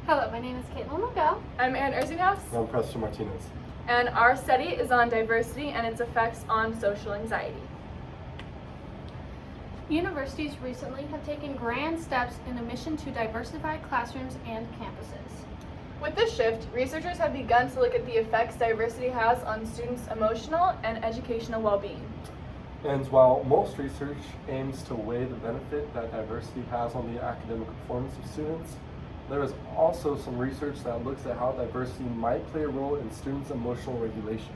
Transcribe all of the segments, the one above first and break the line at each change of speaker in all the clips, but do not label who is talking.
Hello, my name is Caitlin Miguel.
I'm Erin Erzinghaus,
I'm Preston Martinez.
and our study is on diversity and its effects on social anxiety.
Universities recently have taken grand steps in a mission to diversify classrooms and campuses.
With this shift, researchers have begun to look at the effects diversity has on students' emotional and educational well-being.
And while most research aims to weigh the benefit that diversity has on the academic performance of students, there is also some research that looks at how diversity might play a role in students' emotional regulation.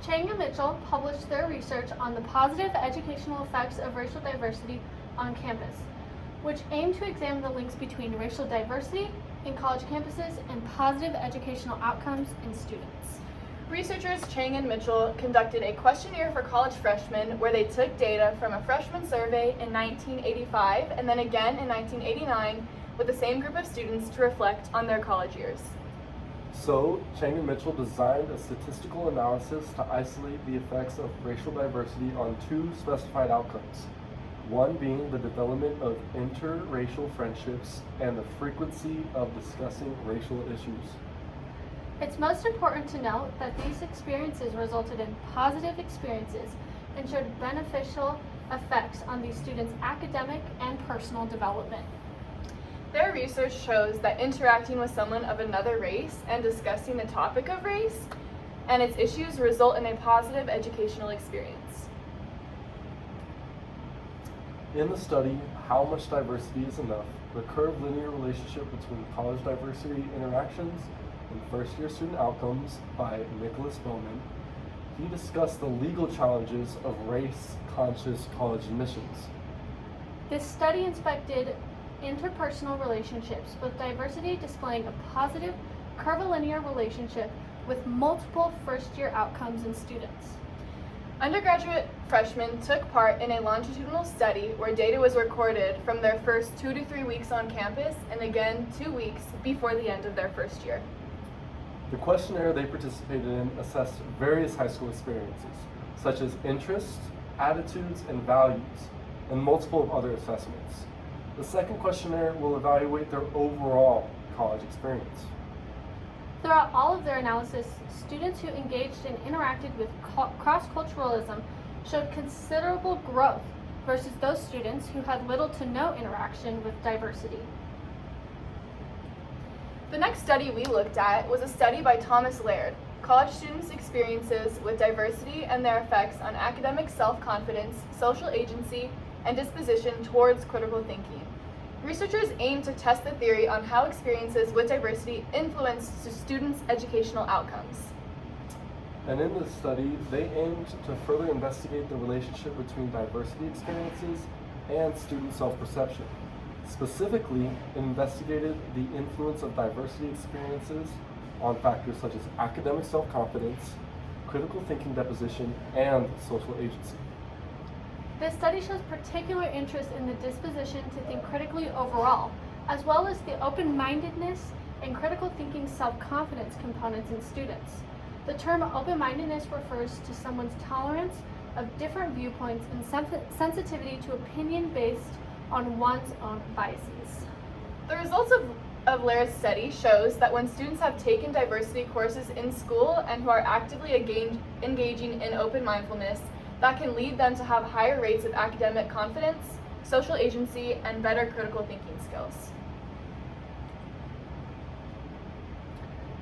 Chang and Mitchell published their research on the positive educational effects of racial diversity on campus, which aimed to examine the links between racial diversity in college campuses and positive educational outcomes in students.
Researchers Chang and Mitchell conducted a questionnaire for college freshmen where they took data from a freshman survey in 1985 and then again in 1989 with the same group of students to reflect on their college years.
So, Chang and Mitchell designed a statistical analysis to isolate the effects of racial diversity on two specified outcomes, one being the development of interracial friendships and the frequency of discussing racial issues.
It's most important to note that these experiences resulted in positive experiences and showed beneficial effects on these students' academic and personal development.
Their research shows that interacting with someone of another race and discussing the topic of race and its issues result in a positive educational experience.
In the study, How Much Diversity is Enough? The Curvilinear Relationship Between College Diversity Interactions and First-Year Student Outcomes by Nicholas Bowman, he discussed the legal challenges of race-conscious college admissions.
This study inspected interpersonal relationships, with diversity displaying a positive curvilinear relationship with multiple first-year outcomes in students.
Undergraduate freshmen took part in a longitudinal study where data was recorded from their first 2 to 3 weeks on campus and again 2 weeks before the end of their first year.
The questionnaire they participated in assessed various high school experiences, such as interests, attitudes, and values, and multiple of other assessments. The second questionnaire will evaluate their overall college experience.
Throughout all of their analysis, students who engaged and interacted with cross-culturalism showed considerable growth versus those students who had little to no interaction with diversity.
The next study we looked at was a study by Thomas Laird, College Students' Experiences with Diversity and Their Effects on Academic Self-Confidence, Social Agency, and Disposition Towards Critical Thinking. Researchers aim to test the theory on how experiences with diversity influence students' educational outcomes.
And in this study, they aimed to further investigate the relationship between diversity experiences and student self-perception. Specifically, it investigated the influence of diversity experiences on factors such as academic self-confidence, critical thinking deposition, and social agency.
This study shows particular interest in the disposition to think critically overall, as well as the open-mindedness and critical thinking self-confidence components in students. The term open-mindedness refers to someone's tolerance of different viewpoints and sensitivity to opinion based on one's own biases.
The results of Laird's study shows that when students have taken diversity courses in school and who are actively engaging in open mindfulness, that can lead them to have higher rates of academic confidence, social agency, and better critical thinking skills.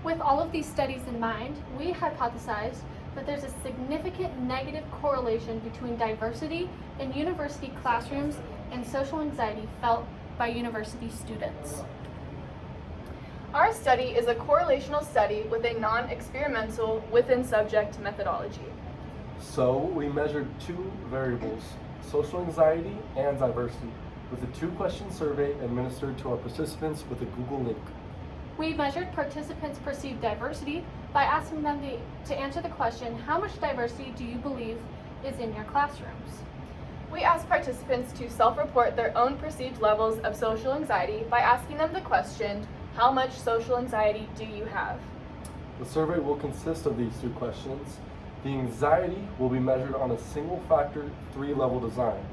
With all of these studies in mind, we hypothesized that there's a significant negative correlation between diversity in university classrooms and social anxiety felt by university students.
Our study is a correlational study with a non-experimental within-subject methodology.
So we measured two variables, social anxiety and diversity, with a two-question survey administered to our participants with a Google link.
We measured participants' perceived diversity by asking them to answer the question, how much diversity do you believe is in your classrooms?
We asked participants to self-report their own perceived levels of social anxiety by asking them the question, how much social anxiety do you have?
The survey will consist of these two questions. The anxiety will be measured on a single-factor, three-level design.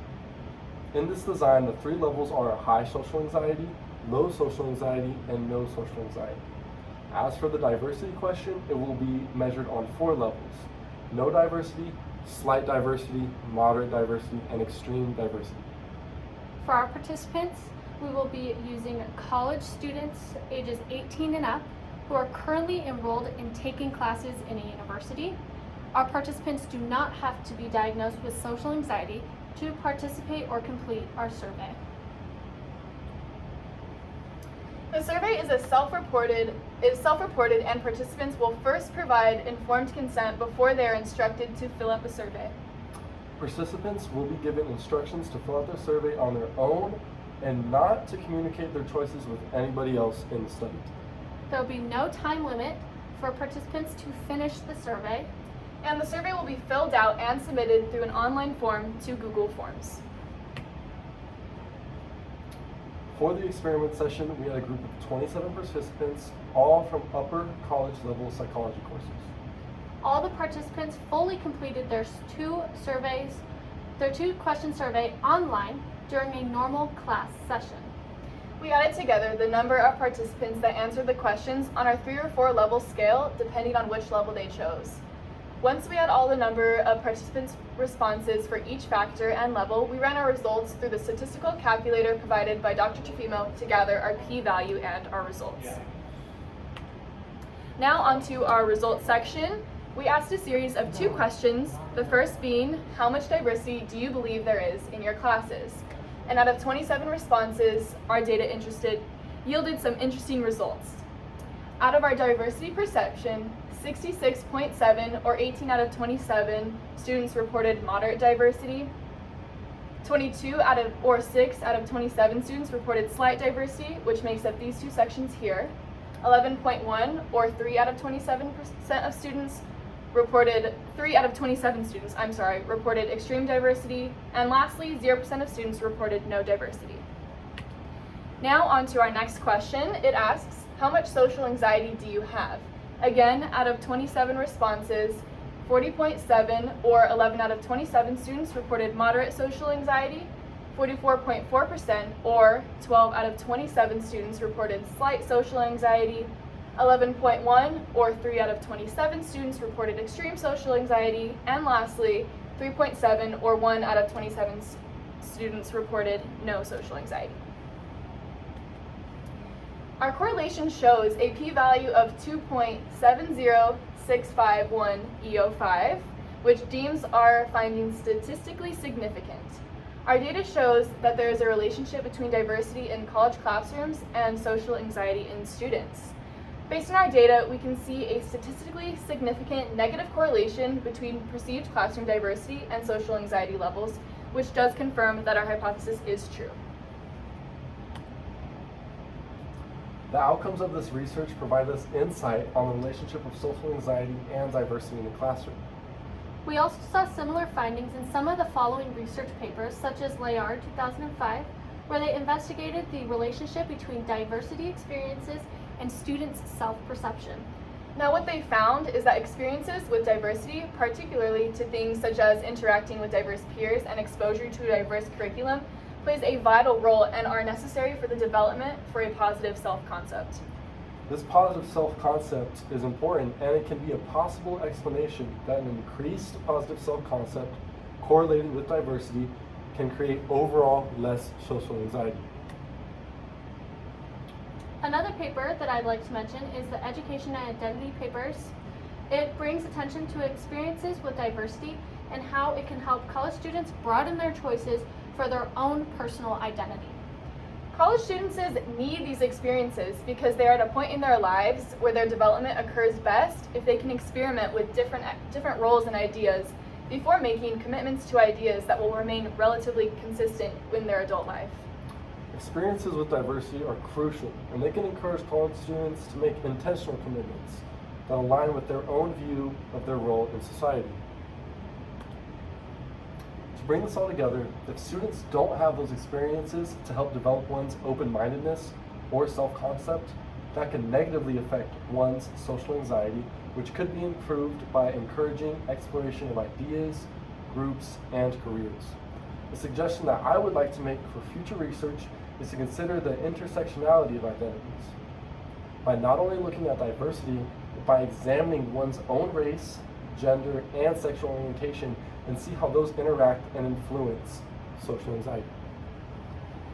In this design, the three levels are high social anxiety, low social anxiety, and no social anxiety. As for the diversity question, it will be measured on 4 levels: no diversity, slight diversity, moderate diversity, and extreme diversity.
For our participants, we will be using college students ages 18 and up who are currently enrolled in taking classes in a university. Our participants do not have to be diagnosed with social anxiety to participate or complete our survey.
The survey is self-reported, and participants will first provide informed consent before they are instructed to fill out the survey.
Participants will be given instructions to fill out their survey on their own and not to communicate their choices with anybody else in the study.
There will be no time limit for participants to finish the survey.
And the survey will be filled out and submitted through an online form to Google Forms.
For the experiment session, we had a group of 27 participants, all from upper college level psychology courses.
All the participants fully completed their 2-question survey online during a normal class session.
We added together the number of participants that answered the questions on our 3 or 4 level scale, depending on which level they chose. Once we had all the number of participants' responses for each factor and level, we ran our results through the statistical calculator provided by Dr. Trofimo to gather our p-value and our results. Now onto our results section. We asked a series of 2 questions, the first being, how much diversity do you believe there is in your classes? And out of 27 responses, our data yielded some interesting results. Out of our diversity perception, 66.7 or 18 out of 27 students reported moderate diversity. 6 out of 27 students reported slight diversity, which makes up these 2 sections here. 11.1 or 3 out of 27% of students reported 3 out of 27 students, reported extreme diversity, and lastly, 0% of students reported no diversity. Now on to our next question. It asks, how much social anxiety do you have? Again, out of 27 responses, 40.7 or 11 out of 27 students reported moderate social anxiety, 44.4% or 12 out of 27 students reported slight social anxiety, 11.1 or 3 out of 27 students reported extreme social anxiety, and lastly, 3.7 or 1 out of 27 students reported no social anxiety. Our correlation shows a p-value of 2.70651 E05, which deems our findings statistically significant. Our data shows that there is a relationship between diversity in college classrooms and social anxiety in students. Based on our data, we can see a statistically significant negative correlation between perceived classroom diversity and social anxiety levels, which does confirm that our hypothesis is true.
The outcomes of this research provide us insight on the relationship of social anxiety and diversity in the classroom.
We also saw similar findings in some of the following research papers, such as Layard 2005, where they investigated the relationship between diversity experiences and students' self-perception.
Now what they found is that experiences with diversity, particularly to things such as interacting with diverse peers and exposure to a diverse curriculum, plays a vital role and are necessary for the development for a positive self-concept.
This positive self-concept is important, and it can be a possible explanation that an increased positive self-concept correlated with diversity can create overall less social anxiety.
Another paper that I'd like to mention is the Education and Identity papers. It brings attention to experiences with diversity and how it can help college students broaden their choices for their own personal identity.
College students need these experiences because they are at a point in their lives where their development occurs best if they can experiment with different roles and ideas before making commitments to ideas that will remain relatively consistent in their adult life.
Experiences with diversity are crucial, and they can encourage college students to make intentional commitments that align with their own view of their role in society. To bring this all together, if students don't have those experiences to help develop one's open-mindedness or self-concept, that can negatively affect one's social anxiety, which could be improved by encouraging exploration of ideas, groups, and careers. A suggestion that I would like to make for future research is to consider the intersectionality of identities. By not only looking at diversity, but by examining one's own race, gender, and sexual orientation and see how those interact and influence social anxiety.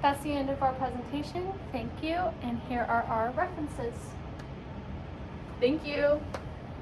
That's the end of our presentation. Thank you, and here are our references.
Thank you.